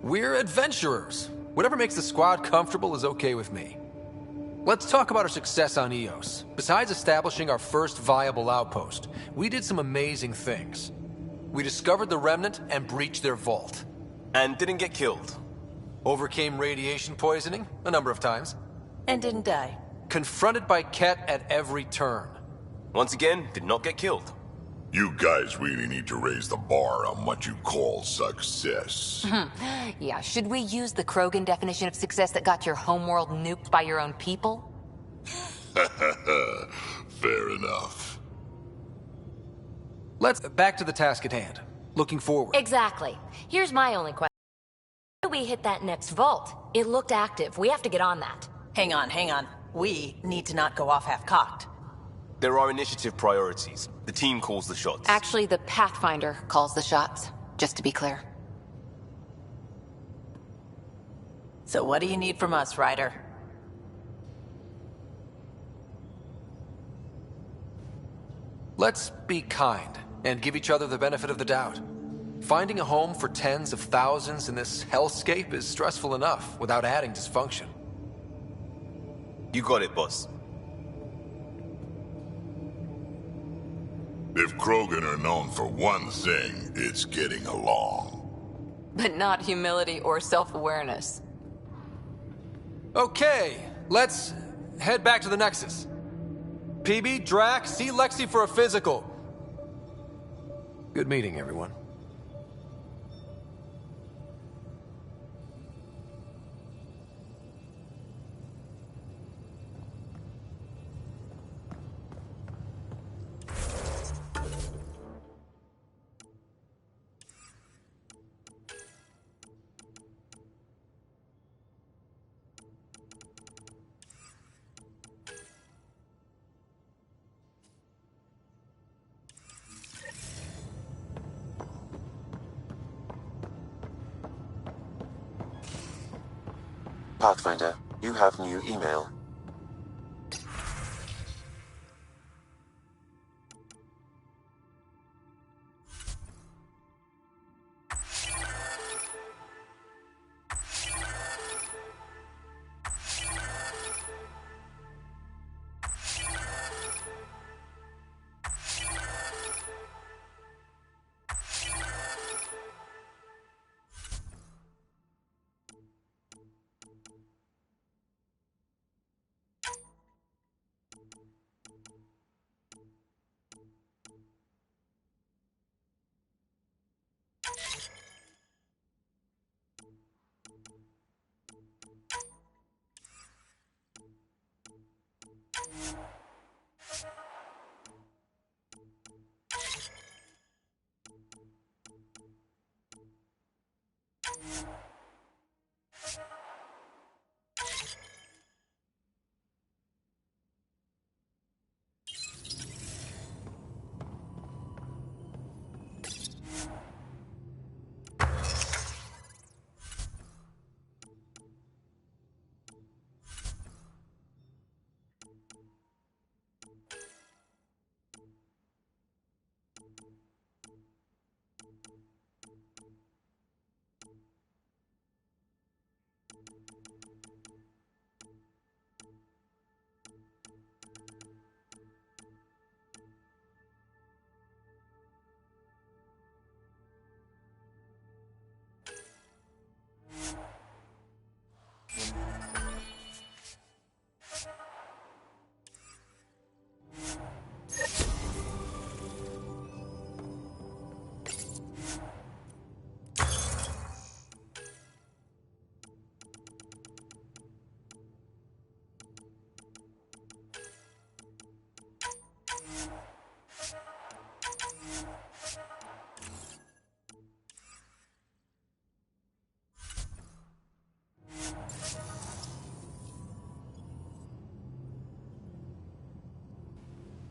We're adventurers. Whatever makes the squad comfortable is okay with me. Let's talk about our success on Eos. Besides establishing our first viable outpost, we did some amazing things. We discovered the Remnant and breached their vault. And didn't get killed. Overcame radiation poisoning a number of times. And didn't die. Confronted by Ket at every turn. Once again, did not get killed. You guys really need to raise the bar on what you call success. Yeah, should we use the Krogan definition of success that got your homeworld nuked by your own people? Fair enough. Let's back to the task at hand. Looking forward. Exactly. Here's my only question. How do we hit that next vault? It looked active. We have to get on that. Hang on. We need to not go off half-cocked. There are initiative priorities. The team calls the shots. Actually, the Pathfinder calls the shots, just to be clear. So what do you need from us, Ryder? Let's be kind and give each other the benefit of the doubt. Finding a home for tens of thousands in this hellscape is stressful enough without adding dysfunction. You got it, boss. If Krogan are known for one thing, it's getting along. But not humility or self-awareness. Okay, let's head back to the Nexus. PB, Drac, see Lexi for a physical. Good meeting, everyone. Pathfinder, you have new email.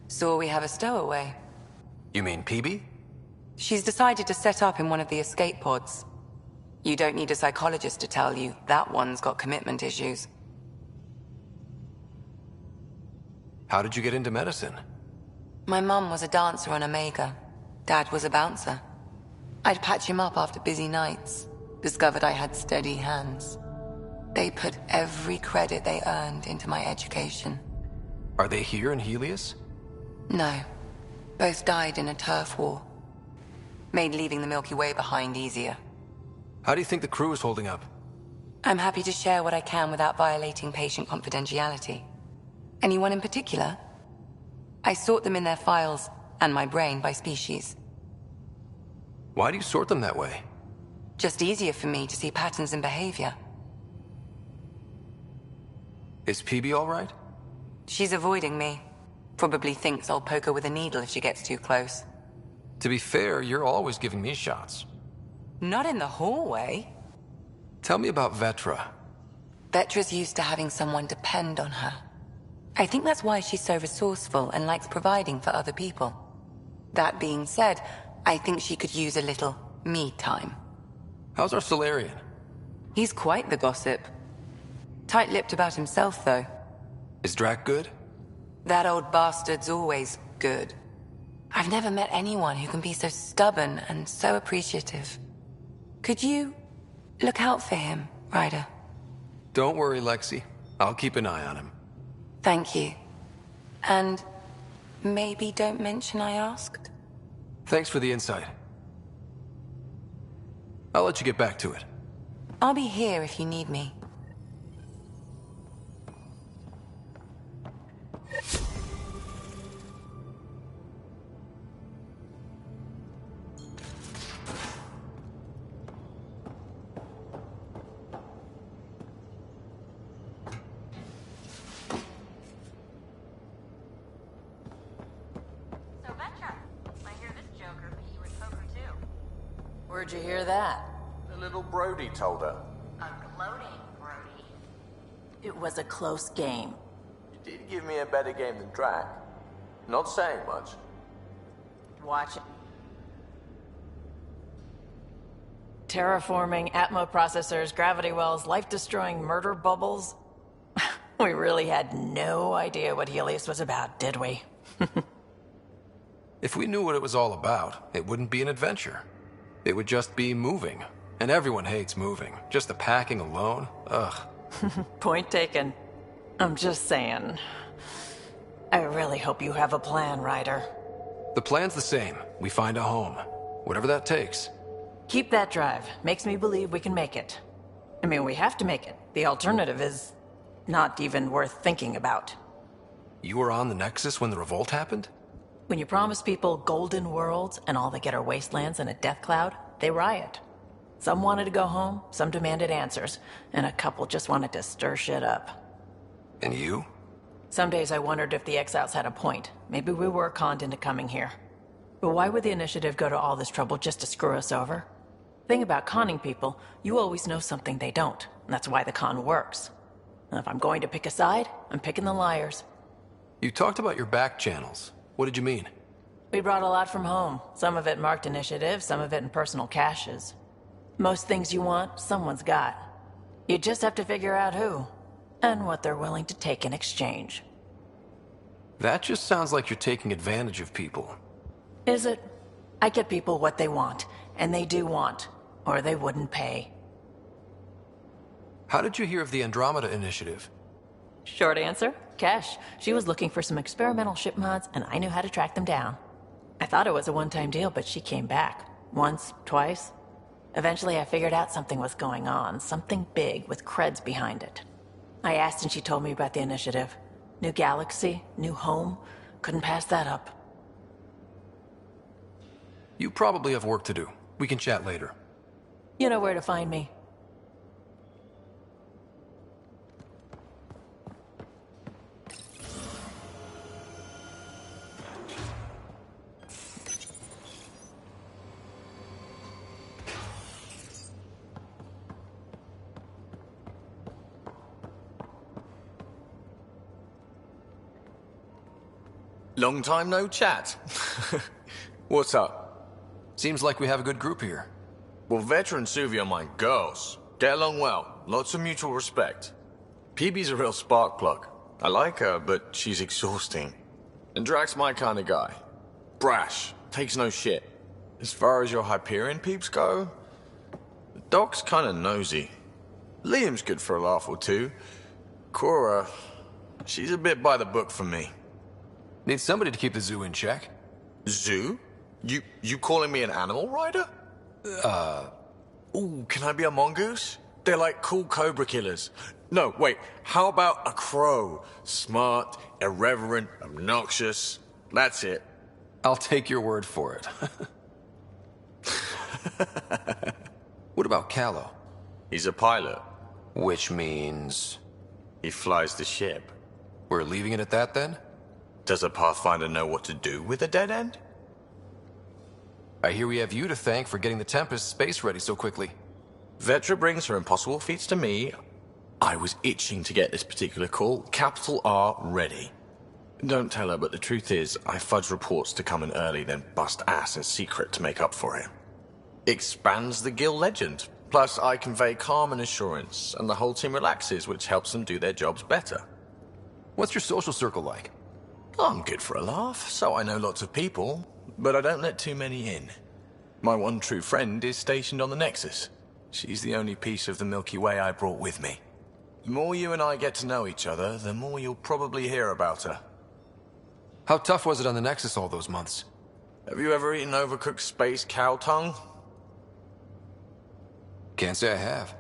So we have a stowaway. You mean PB? She's decided to set up in one of the escape pods. You don't need a psychologist to tell you that one's got commitment issues. How did you get into medicine? My mum was a dancer on Omega. Dad was a bouncer. I'd patch him up after busy nights. discovered I had steady hands. They put every credit they earned into my education. Are they here in Helios? No. Both died in a turf war. Made leaving the Milky Way behind easier. How do you think the crew is holding up? I'm happy to share what I can without violating patient confidentiality. Anyone in particular? I sort them in their files, and my brain by species. Why do you sort them that way? Just easier for me to see patterns in behavior. Is PB all right? She's avoiding me. Probably thinks I'll poke her with a needle if she gets too close. To be fair, you're always giving me shots. Not in the hallway. Tell me about Vetra. Vetra's used to having someone depend on her. I think that's why she's so resourceful and likes providing for other people. That being said, I think she could use a little me time. How's our Solarian? He's quite the gossip. Tight-lipped about himself, though. Is Drac good? That old bastard's always good. I've never met anyone who can be so stubborn and so appreciative. Could you look out for him, Ryder? Don't worry, Lexi. I'll keep an eye on him. Thank you. And maybe don't mention I asked? Thanks for the insight. I'll let you get back to it. I'll be here if you need me. Where'd you hear that? The little Brody told her. A gloating Brody. It was a close game. You did give me a better game than Drac. Not saying much. Watch it. Terraforming, Atmo processors, gravity wells, life-destroying murder bubbles. We really had no idea what Helios was about, did we? If we knew what it was all about, it wouldn't be an adventure. It would just be moving. And everyone hates moving. Just the packing alone, ugh. Point taken. I'm just saying. I really hope you have a plan, Ryder. The plan's the same. We find a home. Whatever that takes. Keep that drive. Makes me believe we can make it. I mean, we have to make it. The alternative is not even worth thinking about. You were on the Nexus when the revolt happened? When you promise people golden worlds and all they get are wastelands and a death cloud, they riot. Some wanted to go home, some demanded answers, and a couple just wanted to stir shit up. And you? Some days I wondered if the exiles had a point. Maybe we were conned into coming here. But why would the Initiative go to all this trouble just to screw us over? Thing about conning people, you always know something they don't, and that's why the con works. And if I'm going to pick a side, I'm picking the liars. You talked about your back channels. What did you mean? We brought a lot from home. Some of it marked initiative, some of it in personal caches. Most things you want, someone's got. You just have to figure out who, and what they're willing to take in exchange. That just sounds like you're taking advantage of people. Is it? I get people what they want, and they do want, or they wouldn't pay. How did you hear of the Andromeda initiative? Short answer, Cash. She was looking for some experimental ship mods, and I knew how to track them down. I thought it was a one-time deal, but she came back. Once, twice. Eventually I figured out something was going on, something big with creds behind it. I asked and she told me about the initiative. New galaxy, new home. Couldn't pass that up. You probably have work to do. We can chat later. You know where to find me. Long time no chat. What's up? Seems like we have a good group here. Well, Vetra and Suvi are my girls. Get along well. Lots of mutual respect. PB's a real spark plug. I like her, but she's exhausting. And Drac's my kind of guy. Brash. Takes no shit. As far as your Hyperion peeps go, Doc's kinda nosy. Liam's good for a laugh or two. Cora, she's a bit by the book for me. Need somebody to keep the zoo in check. Zoo? You calling me an animal rider? Ooh, can I be a mongoose? They're like cool cobra killers. No, wait, how about a crow? Smart, irreverent, obnoxious. That's it. I'll take your word for it. What about Callow? He's a pilot. Which means... He flies the ship. We're leaving it at that, then? Does a Pathfinder know what to do with a dead end? I hear we have you to thank for getting the Tempest space ready so quickly. Vetra brings her impossible feats to me. I was itching to get this particular call. Capital R ready. Don't tell her, but the truth is, I fudge reports to come in early, then bust ass in secret to make up for it. Expands the guild legend. Plus, I convey calm and assurance, and the whole team relaxes, which helps them do their jobs better. What's your social circle like? I'm good for a laugh, so I know lots of people, but I don't let too many in. My one true friend is stationed on the Nexus. She's the only piece of the Milky Way I brought with me. The more you and I get to know each other, the more you'll probably hear about her. How tough was it on the Nexus all those months? Have you ever eaten overcooked space cow tongue? Can't say I have.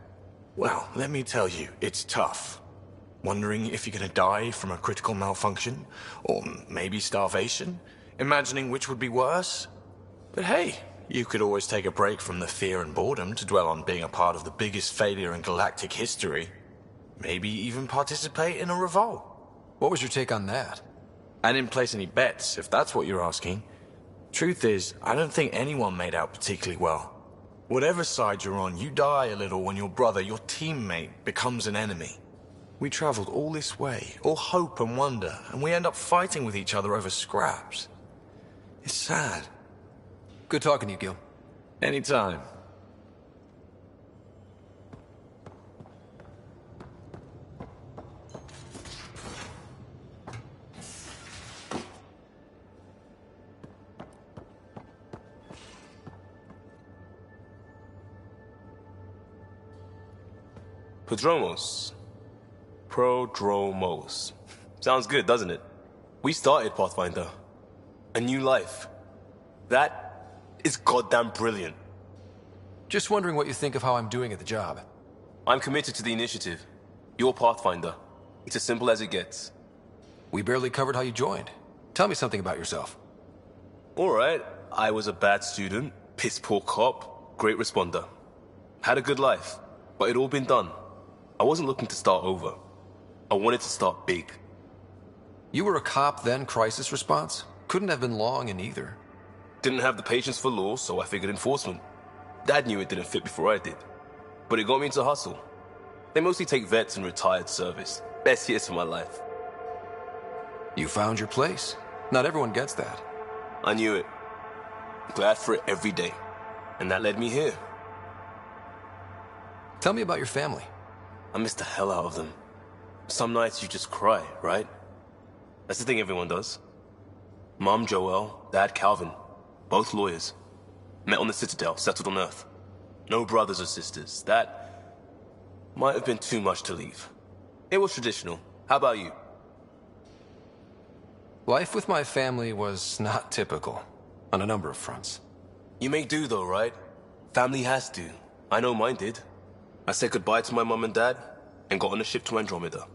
Well, let me tell you, it's tough. Wondering if you're gonna die from a critical malfunction, or maybe starvation, imagining which would be worse. But hey, you could always take a break from the fear and boredom to dwell on being a part of the biggest failure in galactic history. Maybe even participate in a revolt. What was your take on that? I didn't place any bets, if that's what you're asking. Truth is, I don't think anyone made out particularly well. Whatever side you're on, you die a little when your brother, your teammate, becomes an enemy. We traveled all this way, all hope and wonder, and we end up fighting with each other over scraps. It's sad. Good talking to you, Gil. Anytime. Prodromos. Sounds good, doesn't it? We started Pathfinder. A new life. That is goddamn brilliant. Just wondering what you think of how I'm doing at the job. I'm committed to the initiative. You're Pathfinder. It's as simple as it gets. We barely covered how you joined. Tell me something about yourself. Alright, I was a bad student, piss poor cop, great responder. Had a good life, but it'd all been done. I wasn't looking to start over. I wanted to start big. You were a cop, then crisis response? Couldn't have been long in either. Didn't have the patience for law, so I figured enforcement. Dad knew it didn't fit before I did. But it got me into hustle. They mostly take vets and retired service. Best years of my life. You found your place. Not everyone gets that. I knew it. Glad for it every day. And that led me here. Tell me about your family. I miss the hell out of them. Some nights you just cry, right? That's the thing everyone does. Mom Joelle, Dad Calvin. Both lawyers. Met on the Citadel, settled on Earth. No brothers or sisters. That might have been too much to leave. It was traditional. How about you? Life with my family was not typical, on a number of fronts. You make do though, right? Family has to. I know mine did. I said goodbye to my mom and dad, and got on a ship to Andromeda.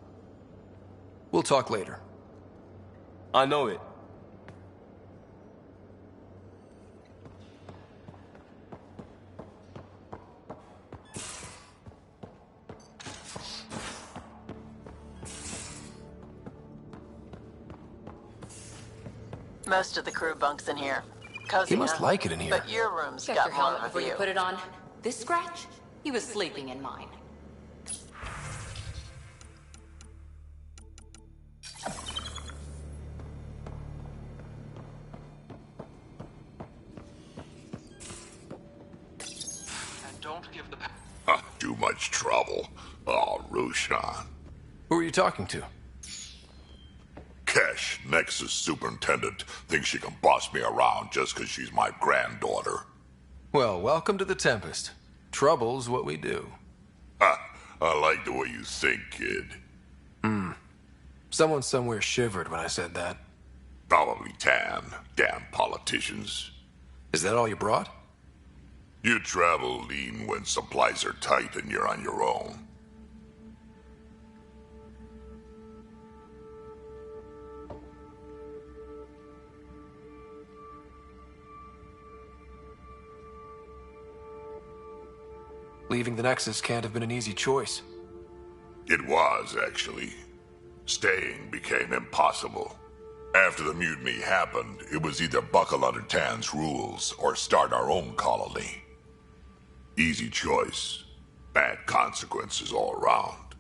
We'll talk later. I know it. Most of the crew bunks in here. Cozy, He must huh? like it in here. But your room's Check got your more helmet of a before you view. put it on. This scratch? He was sleeping in mine. And don't give the... Too much trouble. Oh, Roshan. Who are you talking to? Kesh, Nexus Superintendent, thinks she can boss me around just because she's my granddaughter. Well, welcome to the Tempest. Trouble's what we do. Ha! I like the way you think, kid. Someone somewhere shivered when I said that. Probably Tan. Damn politicians. Is that all you brought? You travel lean when supplies are tight and you're on your own. Leaving the Nexus can't have been an easy choice. It was, actually. Staying became impossible. After the mutiny happened, it was either buckle under Tan's rules or start our own colony. Easy choice. Bad consequences all around.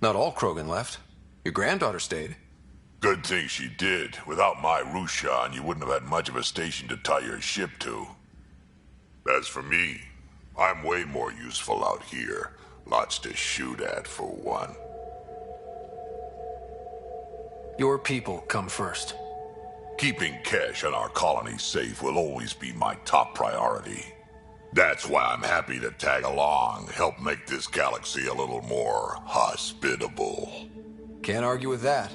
Not all Krogan left. Your granddaughter stayed. Good thing she did. Without my Rushan, you wouldn't have had much of a station to tie your ship to. As for me, I'm way more useful out here. Lots to shoot at, for one. Your people come first. Keeping Kesh and our colony safe will always be my top priority. That's why I'm happy to tag along, help make this galaxy a little more hospitable. Can't argue with that.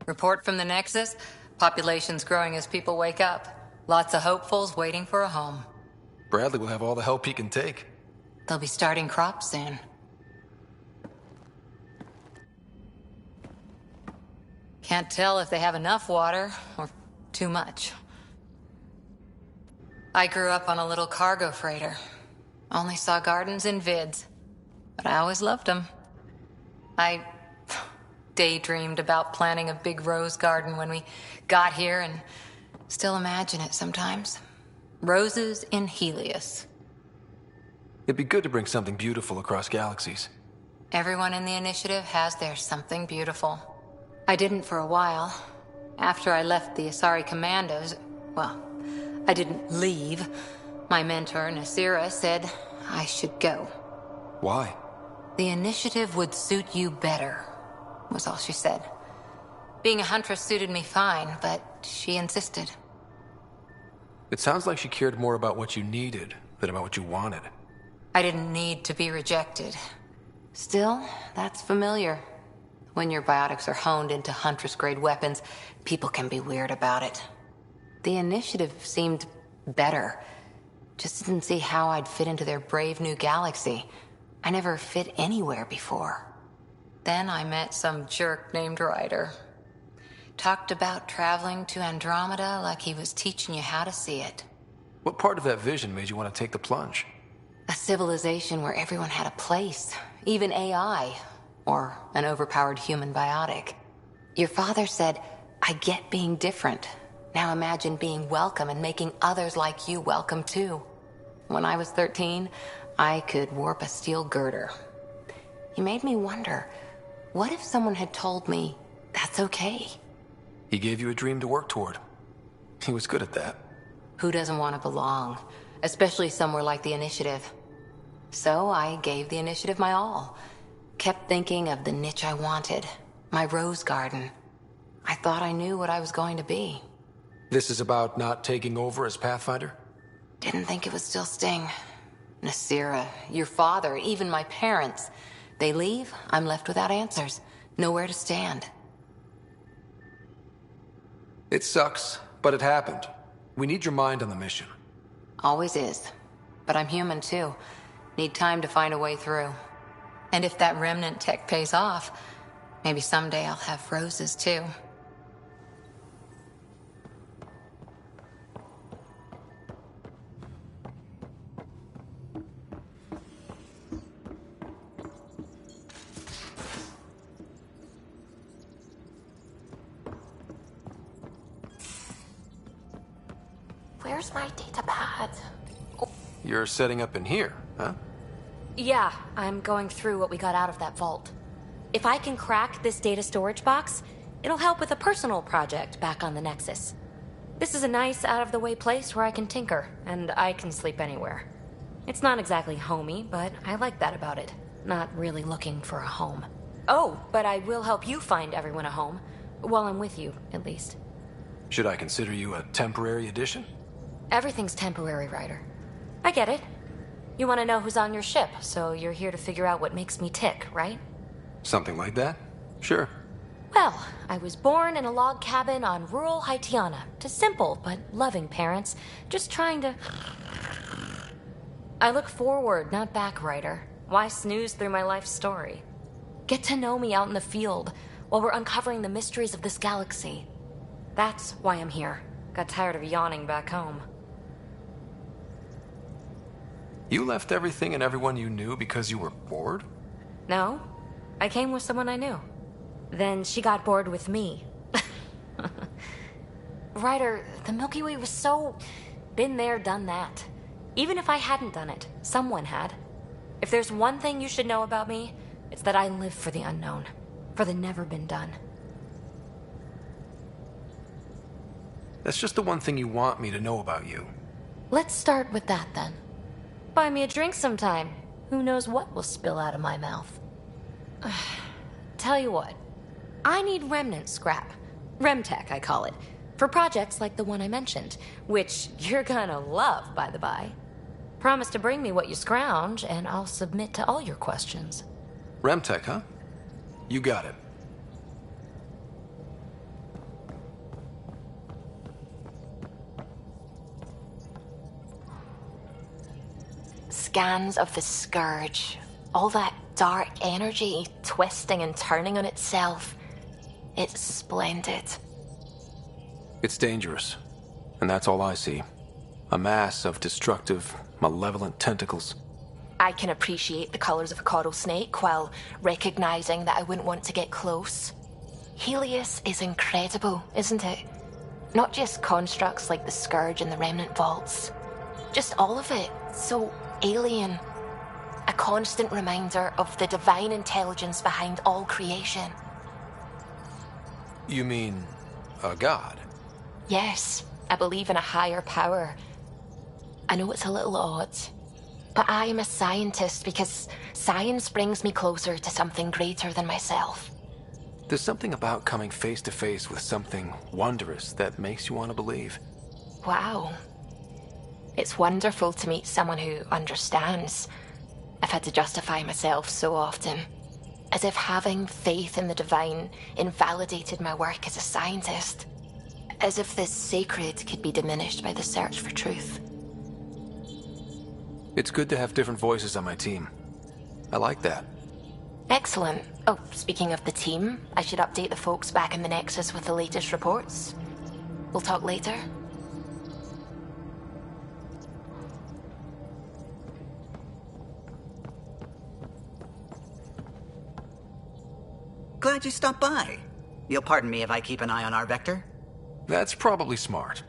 Report from the Nexus. Population's growing as people wake up. Lots of hopefuls waiting for a home. Bradley will have all the help he can take. They'll be starting crops soon. Can't tell if they have enough water or too much. I grew up on a little cargo freighter. Only saw gardens in vids, but I always loved them. I daydreamed about planting a big rose garden when we got here and still imagine it sometimes. Roses in Helios. It'd be good to bring something beautiful across galaxies. Everyone in the initiative has their something beautiful. I didn't for a while. After I left the Asari Commandos, well, I didn't leave. My mentor, Nasira, said I should go. Why? The initiative would suit you better, was all she said. Being a huntress suited me fine, but she insisted. It sounds like she cared more about what you needed than about what you wanted. I didn't need to be rejected. Still, that's familiar. When your biotics are honed into Huntress-grade weapons, people can be weird about it. The initiative seemed better. Just didn't see how I'd fit into their brave new galaxy. I never fit anywhere before. Then I met some jerk named Ryder. Talked about traveling to Andromeda like he was teaching you how to see it. What part of that vision made you want to take the plunge? A civilization where everyone had a place, even AI, or an overpowered human biotic. Your father said, I get being different. Now imagine being welcome and making others like you welcome too. When I was 13, I could warp a steel girder. He made me wonder, what if someone had told me that's okay? He gave you a dream to work toward. He was good at that. Who doesn't want to belong, especially somewhere like the Initiative? So I gave the Initiative my all. Kept thinking of the niche I wanted, my rose garden. I thought I knew what I was going to be. This is about not taking over as Pathfinder? Didn't think it would still sting. Nasira, your father, even my parents. They leave, I'm left without answers. Nowhere to stand. It sucks, but it happened. We need your mind on the mission. Always is. But I'm human too. Need time to find a way through. And if that remnant tech pays off, maybe someday I'll have roses too. Where's my data pad? You're setting up in here, huh? Yeah, I'm going through what we got out of that vault. If I can crack this data storage box, it'll help with a personal project back on the Nexus. This is a nice, out-of-the-way place where I can tinker, and I can sleep anywhere. It's not exactly homey, but I like that about it. Not really looking for a home. Oh, but I will help you find everyone a home. While I'm with you, at least. Should I consider you a temporary addition? Everything's temporary, Ryder. I get it. You want to know who's on your ship, so you're here to figure out what makes me tick, right? Something like that? Sure. Well, I was born in a log cabin on rural Haitiana to simple but loving parents, just trying to... I look forward, not back, Ryder. Why snooze through my life story? Get to know me out in the field while we're uncovering the mysteries of this galaxy. That's why I'm here. Got tired of yawning back home. You left everything and everyone you knew because you were bored? No, I came with someone I knew. Then she got bored with me. Ryder, the Milky Way was so... been there, done that. Even if I hadn't done it, someone had. If there's one thing you should know about me, it's that I live for the unknown. For the never been done. That's just the one thing you want me to know about you. Let's start with that then. Buy me a drink sometime. Who knows what will spill out of my mouth. Tell you what, I need remnant scrap. Remtech, I call it. For projects like the one I mentioned, which you're gonna love, by the by. Promise to bring me what you scrounge, and I'll submit to all your questions. Remtech, huh? You got it. Scans of the Scourge. All that dark energy twisting and turning on itself. It's splendid. It's dangerous. And that's all I see. A mass of destructive, malevolent tentacles. I can appreciate the colors of a coral snake while recognizing that I wouldn't want to get close. Helios is incredible, isn't it? Not just constructs like the Scourge and the Remnant Vaults. Just all of it. So alien. A constant reminder of the divine intelligence behind all creation. You mean a god? Yes, I believe in a higher power. I know it's a little odd, but I am a scientist because science brings me closer to something greater than myself. There's something about coming face to face with something wondrous that makes you want to believe. Wow. It's wonderful to meet someone who understands. I've had to justify myself so often, as if having faith in the divine invalidated my work as a scientist, as if the sacred could be diminished by the search for truth. It's good to have different voices on my team. I like that. Excellent. Oh, speaking of the team, I should update the folks back in the Nexus with the latest reports. We'll talk later. Glad you stopped by. You'll pardon me if I keep an eye on our vector? That's probably smart.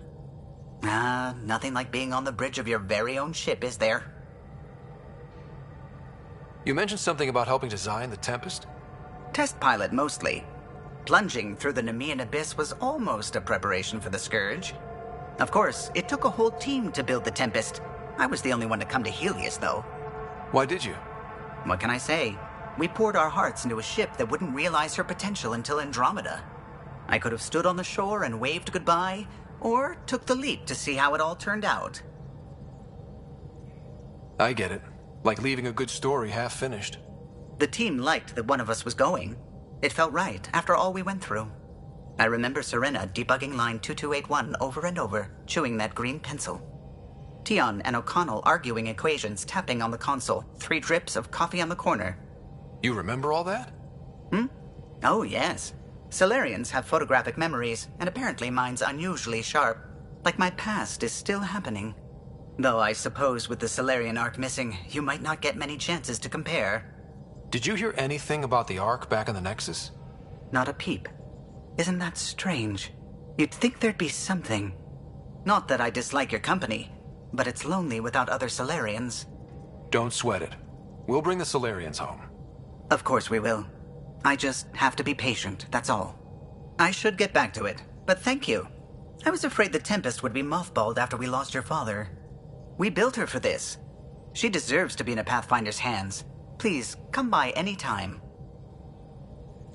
Nothing like being on the bridge of your very own ship, is there? You mentioned something about helping design the Tempest? Test pilot, mostly. Plunging through the Nemean abyss was almost a preparation for the Scourge. Of course, it took a whole team to build the Tempest. I was the only one to come to Helios, though. Why did you? What can I say? We poured our hearts into a ship that wouldn't realize her potential until Andromeda. I could have stood on the shore and waved goodbye, or took the leap to see how it all turned out. I get it. Like leaving a good story half-finished. The team liked that one of us was going. It felt right, after all we went through. I remember Serena debugging line 2281 over and over, chewing that green pencil. Tion and O'Connell arguing equations, tapping on the console, 3 drips of coffee on the corner. You remember all that? Oh, yes. Solarians have photographic memories, and apparently mine's unusually sharp. Like my past is still happening. Though I suppose with the Solarian arc missing, you might not get many chances to compare. Did you hear anything about the Ark back in the Nexus? Not a peep. Isn't that strange? You'd think there'd be something. Not that I dislike your company, but it's lonely without other Solarians. Don't sweat it. We'll bring the Solarians home. Of course we will. I just have to be patient, that's all. I should get back to it, but thank you. I was afraid the Tempest would be mothballed after we lost your father. We built her for this. She deserves to be in a Pathfinder's hands. Please, come by any time.